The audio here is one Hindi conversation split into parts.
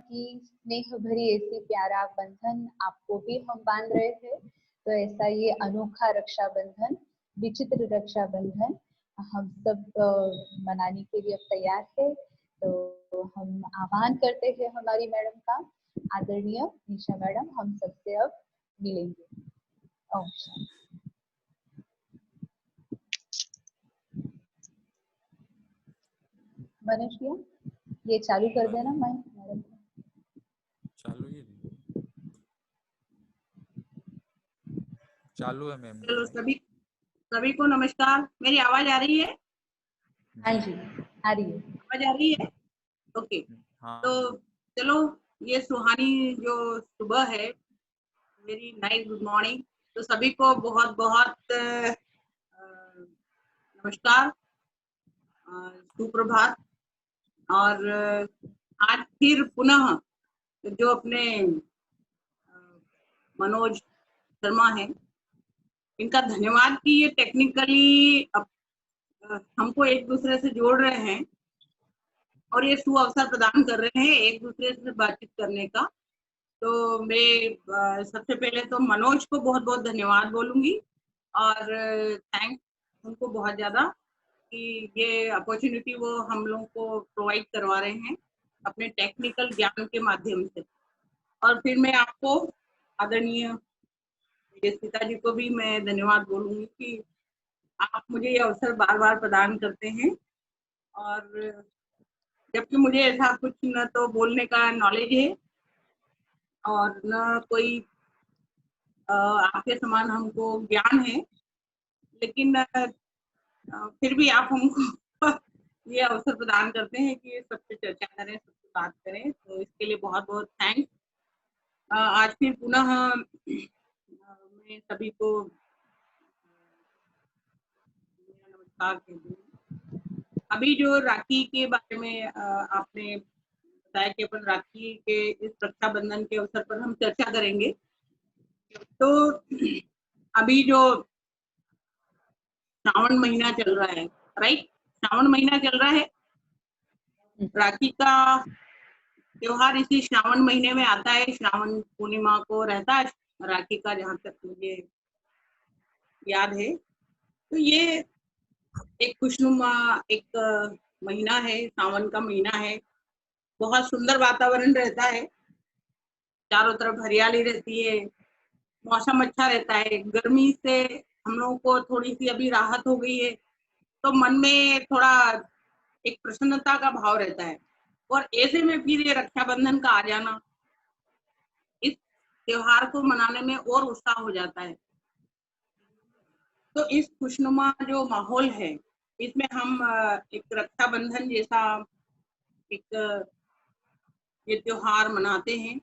की स्नेह भरी ऐसी प्यारा बंधन आपको भी हम बांध रहे थे। तो ऐसा ये अनोखा रक्षाबंधन, विचित्र रक्षाबंधन हम सब मनाने के लिए अब तैयार है। तो हम आह्वान करते हैं हमारी मैडम का, आदरणीय निशा मैडम हम सबसे अब मिलेंगे। ओम शांति। मनीष भैया ये चालू कर देना मैडम। चालू ही चालू है मैम। चलो सभी को नमस्कार। मेरी आवाज आ रही है? हाँ जी आ रही है। आवाज आ रही है? ओके। हाँ। तो चलो, ये सुहानी जो सुबह है, वेरी नाइस गुड मॉर्निंग। तो सभी को बहुत बहुत नमस्कार, सुप्रभात। और आज फिर पुनः जो अपने मनोज शर्मा है, इनका धन्यवाद कि ये टेक्निकली हमको एक दूसरे से जोड़ रहे हैं और ये अवसर प्रदान कर रहे हैं एक दूसरे से बातचीत करने का। तो मैं सबसे पहले तो मनोज को बहुत बहुत धन्यवाद बोलूंगी और थैंक्स उनको बहुत ज्यादा कि ये अपॉर्चुनिटी वो हम लोगों को प्रोवाइड करवा रहे हैं अपने टेक्निकल ज्ञान के माध्यम से। और फिर मैं आपको आदरणीय सीता जी को भी मैं धन्यवाद बोलूंगी कि आप मुझे ये अवसर बार बार प्रदान करते हैं। और जबकि मुझे ऐसा कुछ न तो बोलने का नॉलेज है और न कोई आपके समान हमको ज्ञान है, लेकिन फिर भी आप हमको ये अवसर प्रदान करते हैं कि सबसे चर्चा करें, सबसे बात करें। तो इसके लिए बहुत बहुत थैंक्स। आज फिर पुनः मैं सभी को नमस्कार कहती हूँ। अभी जो राखी के बारे में आपने बताया कि अपन राखी के इस रक्षाबंधन के अवसर पर हम चर्चा करेंगे। तो अभी जो श्रावण महीना चल रहा है, राइट, श्रावण महीना चल रहा है, राखी का त्योहार इसी श्रावण महीने में आता है। श्रावण पूर्णिमा को रहता है राखी का, जहाँ तक मुझे याद है। तो ये एक खुशनुमा एक महीना है, सावन का महीना है। बहुत सुंदर वातावरण रहता है, चारों तरफ हरियाली रहती है, मौसम अच्छा रहता है। गर्मी से हम लोगों को थोड़ी सी अभी राहत हो गई है, तो मन में थोड़ा एक प्रसन्नता का भाव रहता है। और ऐसे में फिर ये रक्षाबंधन का आ जाना, इस त्योहार को मनाने में और उत्साह हो जाता है। तो इस खुशनुमा जो माहौल है, इसमें हम एक रक्षाबंधन जैसा एक ये त्योहार मनाते हैं।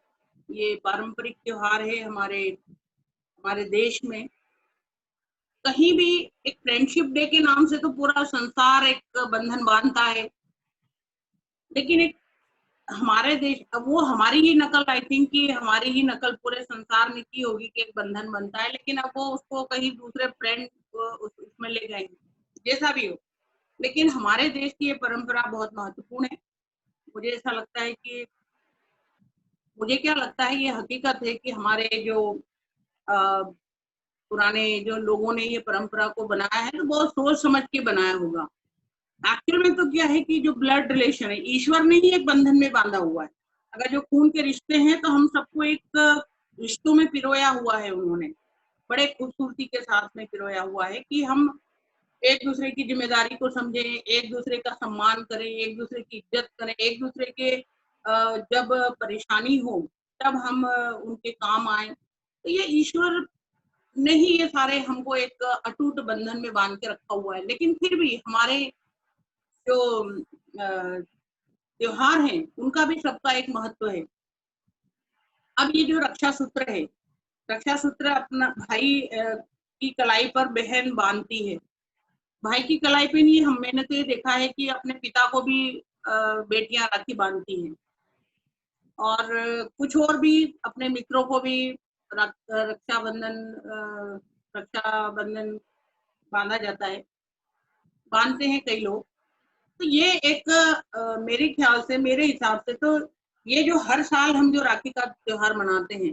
ये पारंपरिक त्योहार है हमारे देश में। कहीं भी एक फ्रेंडशिप डे के नाम से तो पूरा संसार एक बंधन बांधता है, लेकिन एक हमारे देश, वो हमारी ही नकल, आई थिंक कि हमारी ही नकल पूरे संसार में की होगी कि एक बंधन बनता है, लेकिन अब वो उसको कहीं दूसरे फ्रेंड उसमें ले गए, जैसा भी हो। लेकिन हमारे देश की ये परंपरा बहुत महत्वपूर्ण है। मुझे ऐसा लगता है कि मुझे क्या लगता है, ये हकीकत है कि हमारे जो पुराने जो लोगों ने ये परंपरा को बनाया है, तो बहुत सोच समझ के बनाया होगा। एक्चुअल में तो क्या है कि जो ब्लड रिलेशन है, ईश्वर ने ही एक बंधन में बांधा हुआ है। अगर जो खून के रिश्ते हैं, तो हम सबको एक रिश्तों में पिरोया हुआ है उन्होंने, बड़े खूबसूरती के साथ में पिरोया हुआ है कि हम एक दूसरे की जिम्मेदारी को समझें, एक दूसरे का सम्मान करें, एक दूसरे की इज्जत करें, एक दूसरे के जब परेशानी हो तब हम उनके काम आए। तो ये ईश्वर ने ही ये सारे हमको एक अटूट बंधन में बांध के रखा हुआ है। लेकिन फिर भी हमारे जो त्योहार हैं, उनका भी सबका एक महत्व है। अब ये जो रक्षा सूत्र है, रक्षा सूत्र अपना भाई की कलाई पर बहन बांधती है। भाई की कलाई पे नहीं, मैंने तो ये देखा है कि अपने पिता को भी बेटियां राखी बांधती हैं, और कुछ और भी अपने मित्रों को भी रक्षाबंधन बांधा जाता है, बांधते हैं कई लोग। तो ये एक मेरे ख्याल से, मेरे हिसाब से तो ये जो हर साल हम जो राखी का त्योहार मनाते हैं,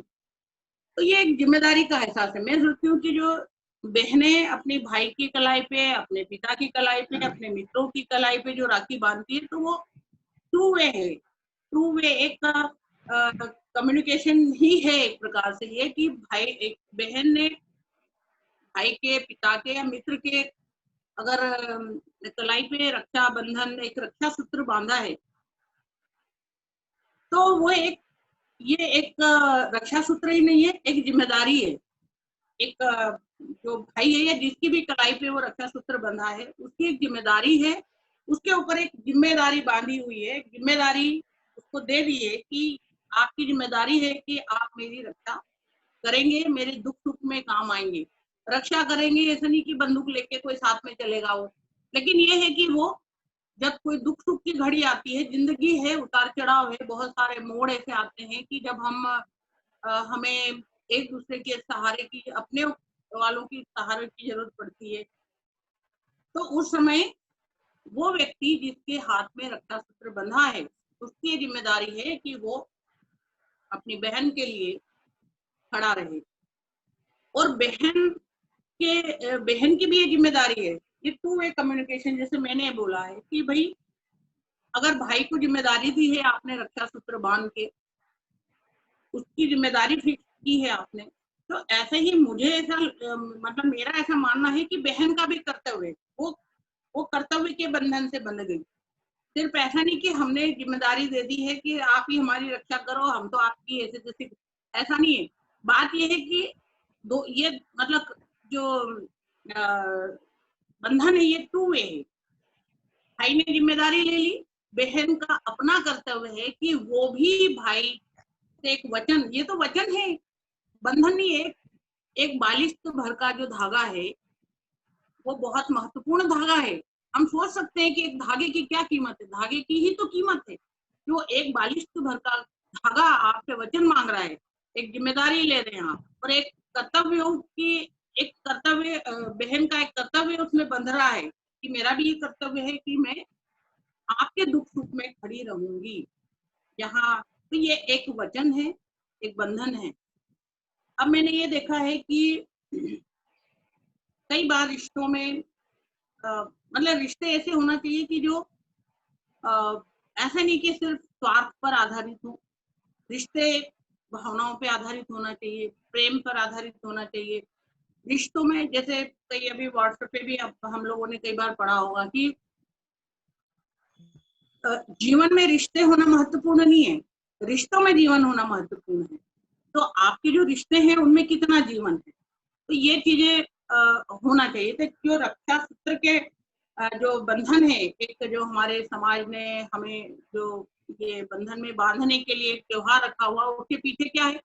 तो ये एक जिम्मेदारी का एहसास है। मैं सोचती हूँ कि जो बहनें अपने भाई की कलाई पे, अपने पिता की कलाई पे, अपने मित्रों की कलाई पे जो राखी बांधती है, तो वो ट्रू वे है, ट्रू वे एक कम्युनिकेशन ही है एक प्रकार से, ये कि भाई, एक बहन ने भाई के, पिता के या मित्र के अगर कलाई पे रक्षा बंधन, एक रक्षा सूत्र बांधा है, तो वो एक, ये एक रक्षा सूत्र ही नहीं है, एक जिम्मेदारी है। एक जो भाई है या जिसकी भी कलाई पे वो रक्षा सूत्र बंधा है, उसकी एक जिम्मेदारी है, उसके ऊपर एक जिम्मेदारी बांधी हुई है, जिम्मेदारी उसको दे दी है कि आपकी जिम्मेदारी है कि आप मेरी रक्षा करेंगे, मेरे दुख सुख में काम आएंगे। रक्षा करेंगे ऐसा नहीं कि बंदूक लेके कोई साथ में चलेगा वो, लेकिन ये है कि वो जब कोई दुख सुख की घड़ी आती है, जिंदगी है, उतार चढ़ाव है, बहुत सारे मोड़ ऐसे आते हैं कि जब हम हमें एक दूसरे के सहारे की, अपने वालों की सहारे की जरूरत पड़ती है, तो उस समय वो व्यक्ति जिसके हाथ में रक्षा सूत्र बंधा है, उसकी जिम्मेदारी है कि वो अपनी बहन के लिए खड़ा रहे। और बहन की भी ये जिम्मेदारी है, ये टू वे कम्युनिकेशन, जैसे मैंने बोला है कि भाई अगर भाई को जिम्मेदारी दी है आपने रक्षा सूत्र बांध के, उसकी जिम्मेदारी फिक्स की है आपने, तो ऐसे ही मुझे ऐसा मतलब मेरा ऐसा मानना है कि बहन का भी कर्तव्य है, वो कर्तव्य के बंधन से बंध गई। सिर्फ ऐसा नहीं कि हमने जिम्मेदारी दे दी है कि आप ही हमारी रक्षा करो, हम तो आपकी ऐसे जैसे, ऐसा नहीं है। बात ये है कि दो, ये मतलब जो बंधन है ये टू वे है। भाई ने जिम्मेदारी ले ली, बहन का अपना कर्तव्य है कि वो भी भाई से एक वचन, ये तो वचन है, बंधन नहीं है। एक बालिश भर का जो धागा है वो बहुत महत्वपूर्ण धागा है। हम सोच सकते हैं कि एक धागे की क्या कीमत है, धागे की ही तो कीमत है। जो एक बालिश भर का धागा आपसे वचन मांग रहा है, एक जिम्मेदारी ले रहे हैं आप, और एक कर्तव्य की, एक कर्तव्य, बहन का एक कर्तव्य उसमें बंध रहा है कि मेरा भी ये कर्तव्य है कि मैं आपके दुख सुख में खड़ी रहूंगी। यहाँ तो ये एक वचन है, एक बंधन है। अब मैंने ये देखा है कि कई बार रिश्तों में मतलब रिश्ते ऐसे होना चाहिए कि जो ऐसा नहीं कि सिर्फ स्वार्थ पर आधारित हो। रिश्ते भावनाओं पे आधारित होना चाहिए, प्रेम पर आधारित होना चाहिए। रिश्तों में जैसे कई अभी व्हाट्सएप पे भी अब हम लोगों ने कई बार पढ़ा होगा कि जीवन में रिश्ते होना महत्वपूर्ण नहीं है, रिश्तों में जीवन होना महत्वपूर्ण है। तो आपके जो रिश्ते हैं उनमें कितना जीवन है, तो ये चीजें होना चाहिए। तो जो रक्षा सूत्र के जो बंधन है, एक जो हमारे समाज ने हमें जो ये बंधन में बांधने के लिए त्योहार रखा हुआ, उसके पीछे क्या है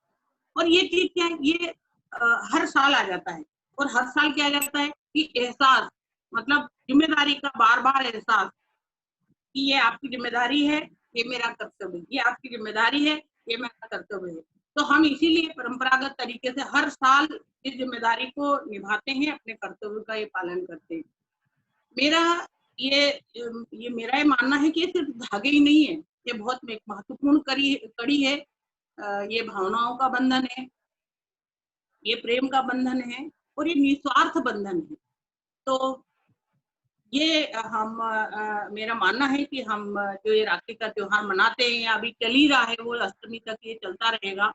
और ये चीज क्या है, ये हर साल आ जाता है। और हर साल क्या जाता है कि एहसास, मतलब जिम्मेदारी का बार बार एहसास कि ये आपकी जिम्मेदारी है, ये मेरा कर्तव्य है, ये आपकी जिम्मेदारी है, ये मेरा कर्तव्य है। तो हम इसीलिए परंपरागत तरीके से हर साल इस जिम्मेदारी को निभाते हैं, अपने कर्तव्य का ये पालन करते हैं। मेरा ये मेरा ये मानना है कि ये सिर्फ धागे ही नहीं है, ये बहुत महत्वपूर्ण कड़ी है। ये भावनाओं का बंधन है, ये प्रेम का बंधन है, और ये निस्वार्थ बंधन है। तो ये मेरा मानना है कि हम जो ये राखी का त्योहार मनाते हैं, या अभी चल ही रहा है, वो अष्टमी तक ये चलता रहेगा,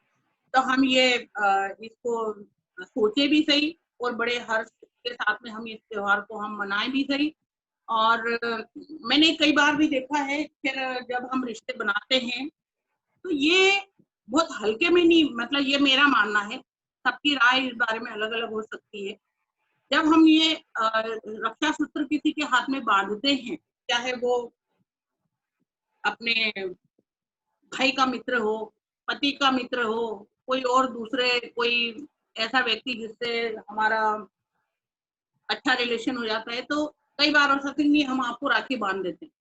तो हम ये इसको सोचे भी सही, और बड़े हर्ष के साथ में हम इस त्योहार को हम मनाएं भी सही। और मैंने कई बार भी देखा है, फिर जब हम रिश्ते बनाते हैं तो ये बहुत हल्के में नहीं, मतलब ये मेरा मानना है, सबकी राय इस बारे में अलग अलग हो सकती है। जब हम ये रक्षा सूत्र किसी के हाथ में बांधते हैं, चाहे वो अपने भाई का मित्र हो, पति का मित्र हो, कोई और दूसरे कोई ऐसा व्यक्ति जिससे हमारा अच्छा रिलेशन हो जाता है, तो कई बार हो सकता है कि हम आपको राखी बांध देते हैं।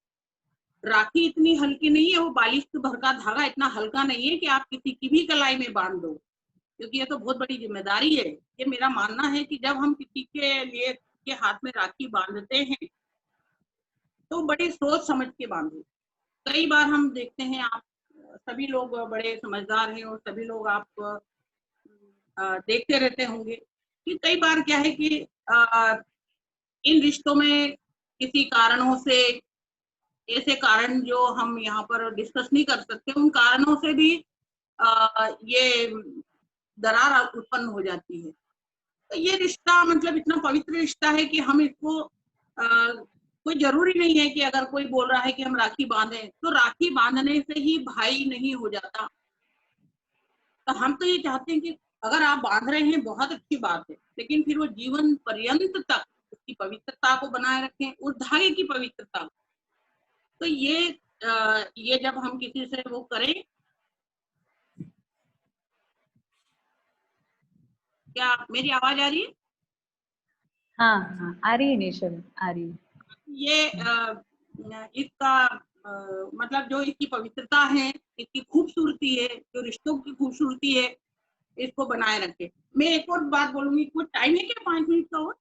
राखी इतनी हल्की नहीं है, वो बालिश भर का धागा इतना हल्का नहीं है कि आप किसी की भी कलाई में बांध दो, क्योंकि ये तो बहुत बड़ी जिम्मेदारी है। ये मेरा मानना है कि जब हम किसी के लिए के हाथ में राखी बांधते हैं तो बड़ी सोच समझ के बांधो। कई बार हम देखते हैं, आप सभी लोग बड़े समझदार हैं और सभी लोग आप देखते रहते होंगे कि कई बार क्या है कि इन रिश्तों में किसी कारणों से, ऐसे कारण जो हम यहाँ पर डिस्कस नहीं कर सकते, उन कारणों से भी ये दरार उत्पन्न हो जाती है। तो ये रिश्ता मतलब इतना पवित्र रिश्ता है कि हम इसको कोई जरूरी नहीं है कि अगर कोई बोल रहा है कि हम राखी बांधे, तो राखी बांधने से ही भाई नहीं हो जाता। तो हम तो ये चाहते हैं कि अगर आप बांध रहे हैं बहुत अच्छी बात है, लेकिन फिर वो जीवन पर्यंत तक उसकी पवित्रता को बनाए रखें, उस धागे की पवित्रता। तो ये जब हम किसी से वो करें, क्या मेरी आवाज आ रही है? हाँ हाँ आ रही है निशल, आ रही है। ये इसका मतलब जो इसकी पवित्रता है, इसकी खूबसूरती है, जो रिश्तों की खूबसूरती है, इसको बनाए रखे। मैं एक और बात बोलूंगी, कुछ टाइम है क्या 5 मिनट का और?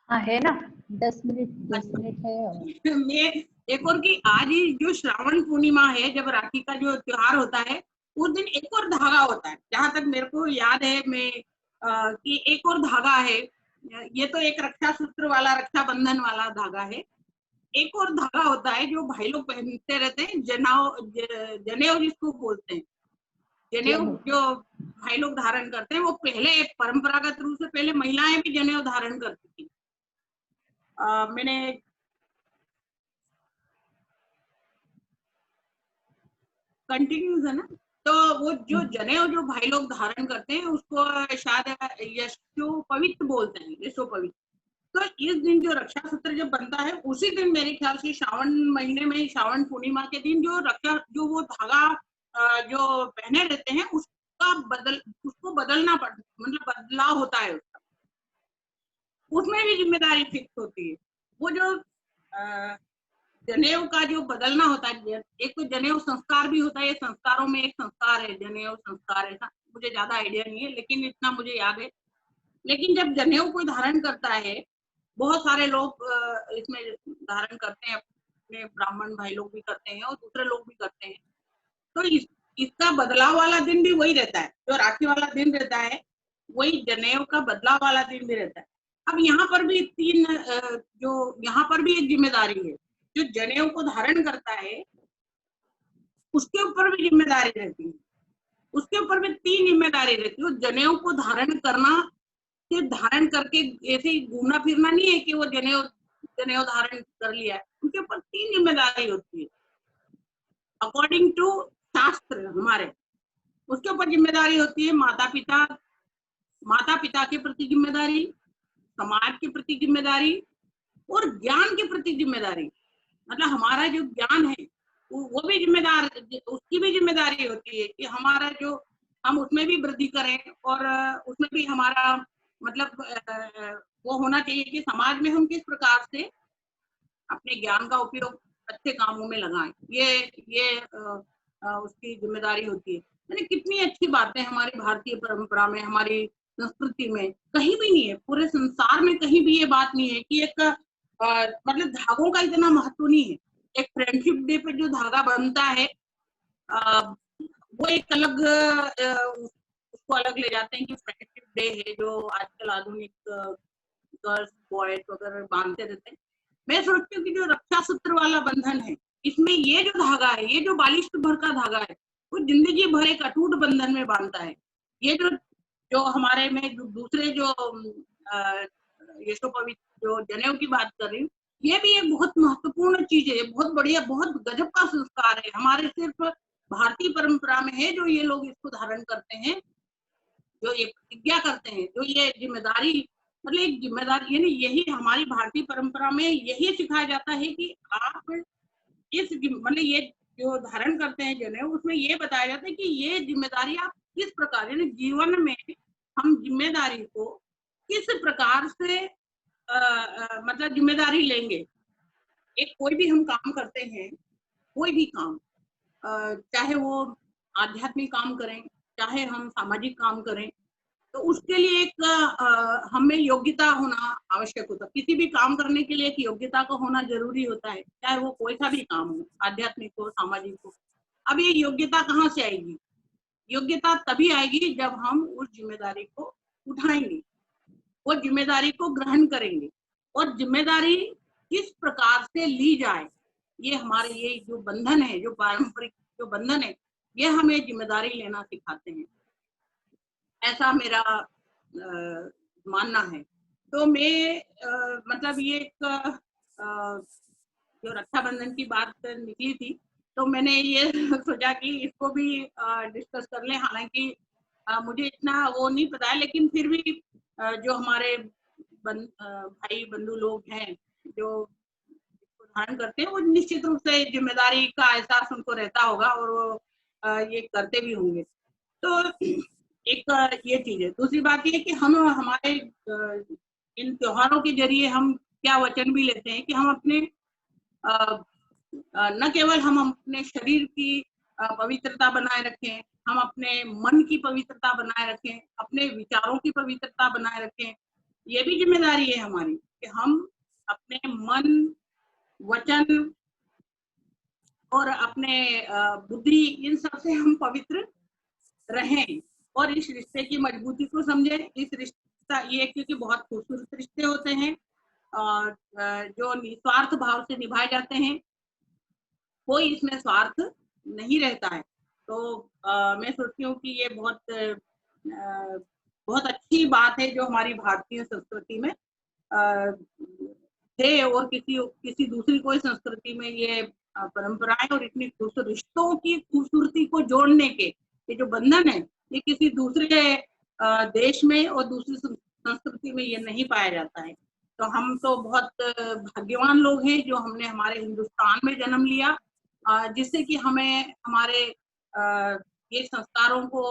हाँ है ना, 10 मिनट है। और मैं एक और कि आज ही जो श्रावण पूर्णिमा है, जब राखी का जो त्योहार होता है, उस दिन एक और धागा होता है, जहां तक मेरे को याद है मैं कि एक और धागा है। ये तो एक रक्षा सूत्र वाला, रक्षाबंधन वाला धागा है। एक और धागा होता है जो भाई लोग पहनते रहते हैं, जनेऊ जिसको बोलते हैं। जनेऊ जो भाई लोग धारण करते हैं, वो पहले परंपरागत रूप से पहले महिलाएं भी जनेऊ धारण करती थी। मैंने कंटिन्यूज है ना, तो वो जो जनेऊ जो भाई लोग धारण करते हैं, उसको शायद यशो पवित्र बोलते हैं, यशो पवित्र। तो इस दिन जो रक्षा सूत्र जब बनता है, उसी दिन मेरे ख्याल से श्रावण महीने में, श्रावण पूर्णिमा के दिन जो वो धागा जो पहने रहते हैं, उसको बदलना पड़ता, मतलब बदलाव होता है उसका। उसमें भी जिम्मेदारी फिक्स होती है। वो जो जनेऊ का जो बदलना होता है, एक तो जनेऊ संस्कार भी होता है, ये संस्कारों में एक संस्कार है जनेऊ संस्कार, ऐसा मुझे ज्यादा आइडिया नहीं है, लेकिन इतना मुझे याद है। लेकिन जब जनेऊ कोई धारण करता है, बहुत सारे लोग इसमें धारण करते हैं, अपने ब्राह्मण भाई लोग भी करते हैं और दूसरे लोग भी करते हैं। तो इसका बदलाव वाला दिन भी वही रहता है, जो राखी वाला दिन रहता है, वही जनेऊ का बदलाव वाला दिन भी रहता है। अब यहाँ पर भी जो यहाँ पर भी एक जिम्मेदारी है, जो जनेऊ को धारण करता है उसके ऊपर भी जिम्मेदारी रहती है। उसके ऊपर भी 3 जिम्मेदारी रहती है। जनेऊ को धारण करना, सिर्फ धारण करके ऐसे ही घूमना फिरना नहीं है कि वो जनेऊ धारण कर लिया है। उनके ऊपर 3 जिम्मेदारी होती है अकॉर्डिंग टू शास्त्र हमारे। उसके ऊपर जिम्मेदारी होती है माता पिता के प्रति जिम्मेदारी, समाज के प्रति जिम्मेदारी और ज्ञान के प्रति जिम्मेदारी। मतलब हमारा जो ज्ञान है वो भी जिम्मेदार, उसकी भी जिम्मेदारी होती है कि हमारा जो हम उसमें भी वृद्धि करें, और उसमें भी हमारा मतलब वो होना चाहिए कि समाज में हम किस प्रकार से अपने ज्ञान का उपयोग अच्छे कामों में लगाएं। ये उसकी जिम्मेदारी होती है। यानी कितनी अच्छी बातें हमारी भारतीय परंपरा में, हमारी संस्कृति में कहीं भी नहीं है, पूरे संसार में कहीं भी ये बात नहीं है कि एक मतलब धागों का इतना महत्व नहीं है। एक फ्रेंडशिप डे पे जो धागा बनता है, वो एक अलग उसको अलग ले जाते हैं कि फ्रेंडशिप डे है, जो आजकल आधुनिक गर्ल्स बॉयज वगैरह बांधते रहते हैं। मैं सोचती हूँ कि जो रक्षा सूत्र वाला बंधन है, इसमें ये जो धागा है, ये जो बालिश भर का धागा है, वो जिंदगी भर एक अटूट बंधन में बांधता है। ये जो हमारे में दूसरे जो यशोपवित्र जो जनेऊ की बात कर रही हूँ, ये भी एक बहुत महत्वपूर्ण चीज है, बहुत बढ़िया, बहुत गजब का संस्कार है। हमारे सिर्फ भारतीय परंपरा में है जो ये लोग इसको धारण करते हैं, जो ये प्रतिज्ञा करते हैं, जो ये जिम्मेदारी, मतलब एक जिम्मेदारी, यानी यही हमारी भारतीय परंपरा में यही सिखाया जाता है कि आप मतलब ये जो धारण करते हैं जनेऊ, उसमें ये बताया जाता है कि ये जिम्मेदारी आप किस प्रकार, यानी जीवन में हम जिम्मेदारी को किस प्रकार से मतलब जिम्मेदारी लेंगे। एक कोई भी हम काम करते हैं, कोई भी काम, चाहे वो आध्यात्मिक काम करें, चाहे हम सामाजिक काम करें, तो उसके लिए एक हमें योग्यता होना आवश्यक होता है। किसी भी काम करने के लिए एक योग्यता का होना जरूरी होता है, चाहे वो कोई सा भी काम हो, आध्यात्मिक हो, सामाजिक हो। अब ये योग्यता कहाँ से आएगी? योग्यता तभी आएगी जब हम उस जिम्मेदारी को उठाएंगे, वो जिम्मेदारी को ग्रहण करेंगे, और जिम्मेदारी किस प्रकार से ली जाए, ये हमारे ये जो बंधन है, जो पारंपरिक जो बंधन है, ये हमें जिम्मेदारी लेना सिखाते हैं। ऐसा मेरा मानना है। तो मैं मतलब ये एक जो रक्षाबंधन की बात निकली थी, तो मैंने ये सोचा कि इसको भी डिस्कस कर लें। हालांकि मुझे इतना वो नहीं पता है, लेकिन फिर भी जो हमारे भाई बंधु लोग हैं जो धारण करते हैं, वो निश्चित रूप से जिम्मेदारी का एहसास उनको रहता होगा, और वो ये करते भी होंगे। तो एक ये चीज है। दूसरी बात ये कि हम हमारे इन त्योहारों के जरिए हम क्या वचन भी लेते हैं कि हम अपने न केवल हम अपने शरीर की पवित्रता बनाए रखें, हम अपने मन की पवित्रता बनाए रखें, अपने विचारों की पवित्रता बनाए रखें। ये भी जिम्मेदारी है हमारी कि हम अपने मन, वचन और अपने बुद्धि, इन सब से हम पवित्र रहें और इस रिश्ते की मजबूती को समझें। इस रिश्ता ये क्योंकि बहुत खूबसूरत रिश्ते होते हैं और जो निस्वार्थ भाव से निभाए जाते हैं, कोई इसमें स्वार्थ नहीं रहता है। तो मैं सोचती हूँ कि ये बहुत अच्छी बात है जो हमारी भारतीय संस्कृति में है, और किसी दूसरी कोई संस्कृति में ये परंपराएं और इतनी खूबसूरत रिश्तों की खूबसूरती को जोड़ने के ये जो बंधन है, ये किसी दूसरे देश में और दूसरी संस्कृति में ये नहीं पाया जाता है। तो हम तो बहुत भाग्यवान लोग हैं जो हमने हमारे हिंदुस्तान में जन्म लिया, जिससे कि हमें हमारे ये संस्कारों को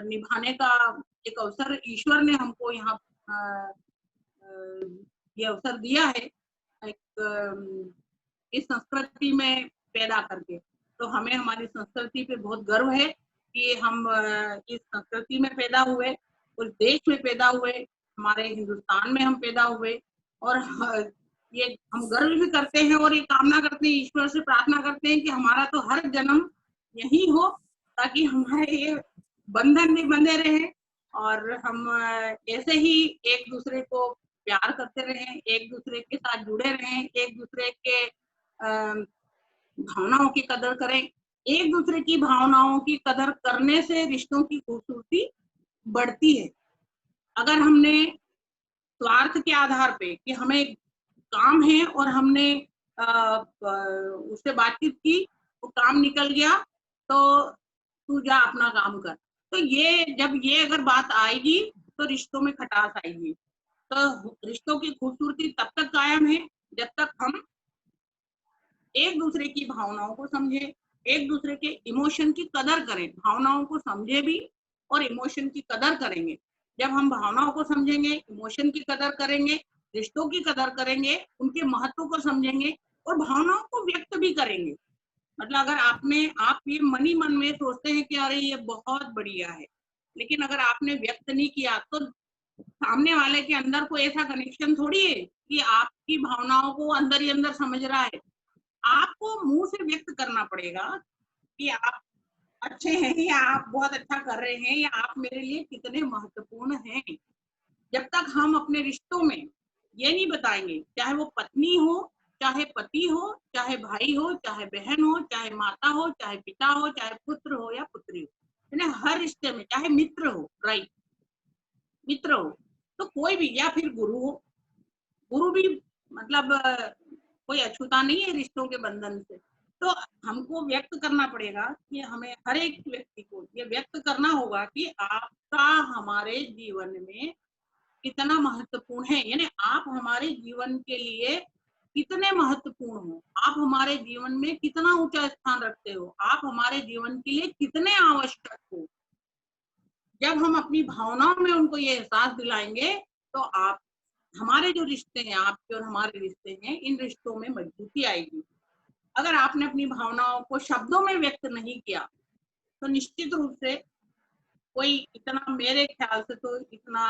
निभाने का एक अवसर ईश्वर ने हमको यहाँ ये अवसर दिया है, एक इस संस्कृति में पैदा करके। तो हमें हमारी संस्कृति पे बहुत गर्व है कि हम इस संस्कृति में पैदा हुए, उस देश में पैदा हुए, हमारे हिंदुस्तान में हम पैदा हुए, और ये हम गर्व भी करते हैं और ये कामना करते हैं, ईश्वर से प्रार्थना करते हैं कि हमारा तो हर जन्म यही हो, ताकि हमारे ये बंधन भी बंधे रहे और हम ऐसे ही एक दूसरे को प्यार करते रहें, एक दूसरे के साथ जुड़े रहें, एक दूसरे के भावनाओं की कदर करें। एक दूसरे की भावनाओं की कदर करने से रिश्तों की खूबसूरती बढ़ती है। अगर हमने स्वार्थ के आधार पे कि हमें काम है और हमने उससे बातचीत की, वो काम निकल गया तो तू जा अपना काम कर, तो ये जब ये अगर बात आएगी तो रिश्तों में खटास आएगी। तो रिश्तों की खूबसूरती तब तक कायम है जब तक हम एक दूसरे की भावनाओं को समझे, एक दूसरे के इमोशन की कदर करें। भावनाओं को समझे भी और इमोशन की कदर करेंगे। जब हम भावनाओं को समझेंगे, इमोशन की कदर करेंगे, रिश्तों की कदर करेंगे, उनके महत्व को समझेंगे और भावनाओं को व्यक्त भी करेंगे। मतलब अगर आप ये मन ही मन में सोचते हैं कि अरे ये बहुत बढ़िया है, लेकिन अगर आपने व्यक्त नहीं किया तो सामने वाले के अंदर कोई ऐसा कनेक्शन थोड़ी है कि आपकी भावनाओं को अंदर ही अंदर समझ रहा है। आपको मुंह से व्यक्त करना पड़ेगा कि आप अच्छे हैं या आप बहुत अच्छा कर रहे हैं या आप मेरे लिए कितने महत्वपूर्ण हैं। जब तक हम अपने रिश्तों में ये नहीं बताएंगे, चाहे वो पत्नी हो, चाहे पति हो, चाहे भाई हो, चाहे बहन हो, चाहे माता हो, चाहे पिता हो, चाहे पुत्र हो या पुत्री हो, यानी हर रिश्ते में, चाहे मित्र हो, राइट, मित्र हो तो कोई भी, या फिर गुरु हो, गुरु भी मतलब कोई अछूता नहीं है रिश्तों के बंधन से। तो हमको व्यक्त करना पड़ेगा कि हमें हर एक व्यक्ति को ये व्यक्त करना होगा कि आपका हमारे जीवन में कितना महत्वपूर्ण है, यानी आप हमारे जीवन के लिए कितने महत्वपूर्ण हो, आप हमारे जीवन में कितना ऊंचा स्थान रखते हो, आप हमारे जीवन के लिए कितने आवश्यक हो। जब हम अपनी भावनाओं में उनको ये एहसास दिलाएंगे तो आप हमारे जो रिश्ते हैं, आपके और हमारे रिश्ते हैं, इन रिश्तों में मजबूती आएगी। अगर आपने अपनी भावनाओं को शब्दों में व्यक्त नहीं किया तो निश्चित रूप से कोई इतना, मेरे ख्याल से तो इतना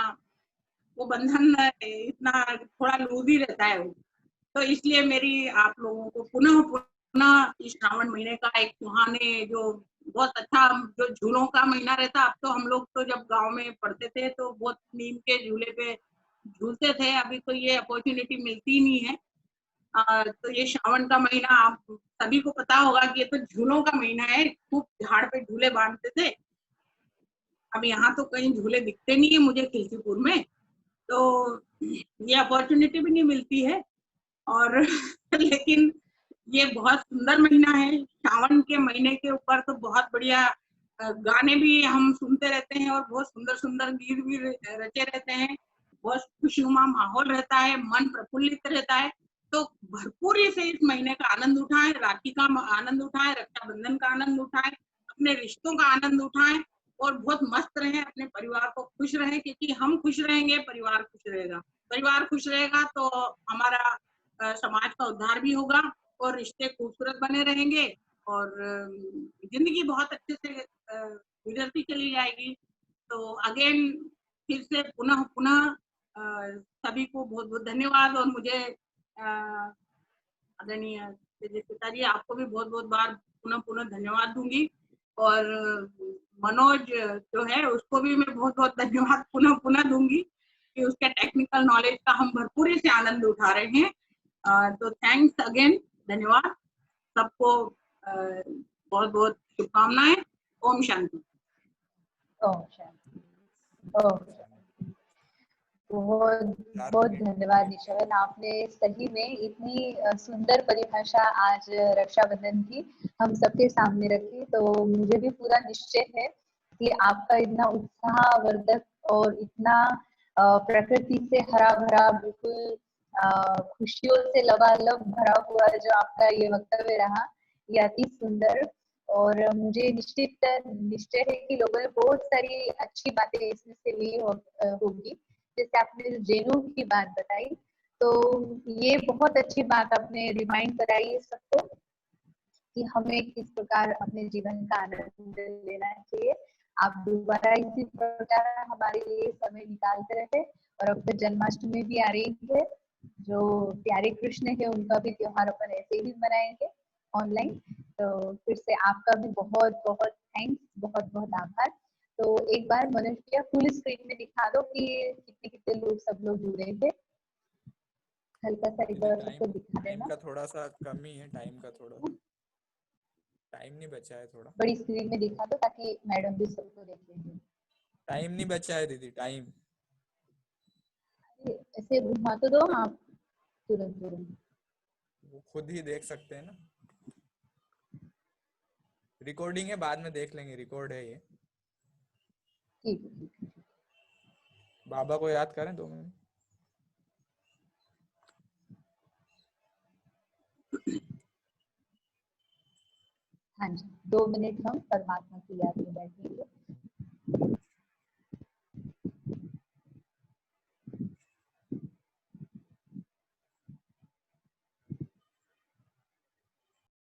वो बंधन इतना थोड़ा लूज ही रहता है वो। तो इसलिए मेरी आप लोगों को पुनः पुनः इस श्रावण महीने का एक सुहाने, जो बहुत अच्छा, जो झूलों का महीना रहता, अब तो हम लोग तो जब गांव में पढ़ते थे तो बहुत नीम के झूले पे झूलते थे, अभी तो ये अपॉर्चुनिटी मिलती नहीं है। तो ये श्रावण का महीना आप सभी को पता होगा कि ये तो झूलों का महीना है, खूब झाड़ पे झूले बांधते थे। अब यहाँ तो कहीं झूले दिखते नहीं है मुझे खिलचीपुर में, तो ये अपॉर्चुनिटी भी नहीं मिलती है। और लेकिन ये बहुत सुंदर महीना है, श्रावण के महीने के ऊपर तो बहुत बढ़िया गाने भी हम सुनते रहते हैं और बहुत सुंदर सुंदर गीत भी रचे रहते हैं, बहुत खुशनुमा माहौल रहता है, मन प्रफुल्लित रहता है। तो भरपूरी से इस महीने का आनंद उठाएं, राखी का आनंद उठाएं, रक्षाबंधन का आनंद उठाएं, अपने रिश्तों का आनंद उठाएं और बहुत मस्त रहें, अपने परिवार को खुश रहें, क्योंकि हम खुश रहेंगे परिवार खुश रहेगा, परिवार खुश रहेगा तो हमारा समाज का उद्धार भी होगा और रिश्ते खूबसूरत बने रहेंगे और जिंदगी बहुत अच्छे से गुजरती चली जाएगी। तो अगेन फिर से पुनः पुनः सभी को बहुत बहुत धन्यवाद। और मुझे आदरणीय तेजस्विता जी, आपको भी बहुत बहुत बार पुनः पुनः धन्यवाद दूंगी। और मनोज जो है उसको भी मैं बहुत बहुत धन्यवाद पुनः पुनः दूंगी कि उसके टेक्निकल नॉलेज का हम भरपूरी से आनंद उठा रहे हैं। तो थैंक्स अगेन, धन्यवाद सबको, बहुत बहुत शुभकामनाएं। ओम शांति। ओम शांति। ओम शांति। बहुत बहुत धन्यवाद निशावन, आपने सही में इतनी सुंदर परिभाषा आज रक्षाबंधन की हम सबके सामने रखी। तो मुझे भी पूरा निश्चय है कि आपका इतना उत्साहवर्धक और इतना प्रकृति से हरा भरा, बिल्कुल खुशियों से लबालब भरा हुआ जो आपका ये वक्तव्य रहा, ये अति सुंदर। और मुझे निश्चय है कि लोगों ने बहुत सारी अच्छी बातें इसमें से ली होगी। जैसे आपने जेनू की बात बताई, तो ये बहुत अच्छी बात आपने रिमाइंड कराई सबको कि हमें किस प्रकार अपने जीवन का आनंद लेना चाहिए। आप दोबारा इसी प्रकार हमारे लिए समय निकालते रहे। और अब तो जन्माष्टमी भी आ रही है, जो प्यारे कृष्ण है उनका भी त्योहार अपन ऐसे ही मनाएंगे ऑनलाइन। तो फिर से आपका भी बहुत बहुत थैंक्स, बहुत बहुत आभार। तो एक बार मनोज भैया फुल स्क्रीन में दिखा दो कि कितने कितने लोग सब लोग जुड़े थे, हल्का सा एक बार सबको दिखा टाइम देना। का थोड़ा सा कमी है, टाइम का थोड़ा टाइम नहीं बचा है, थोड़ा बड़ी स्क्रीन में दिखा दो ताकि मैडम भी सबको देख लेंगे। टाइम नहीं बचा है दीदी, टाइम ऐसे घुमा तो दो आप, तुरंत तुरंत वो खुद ही देख सकते हैं ना। रिकॉर्डिंग है, बाद में देख लेंगे, रिकॉर्ड है ये। ठीक है, ठीक है। बाबा को याद करें 2 मिनट। हाँ जी, 2 मिनट हम परमात्मा की याद में बैठेंगे।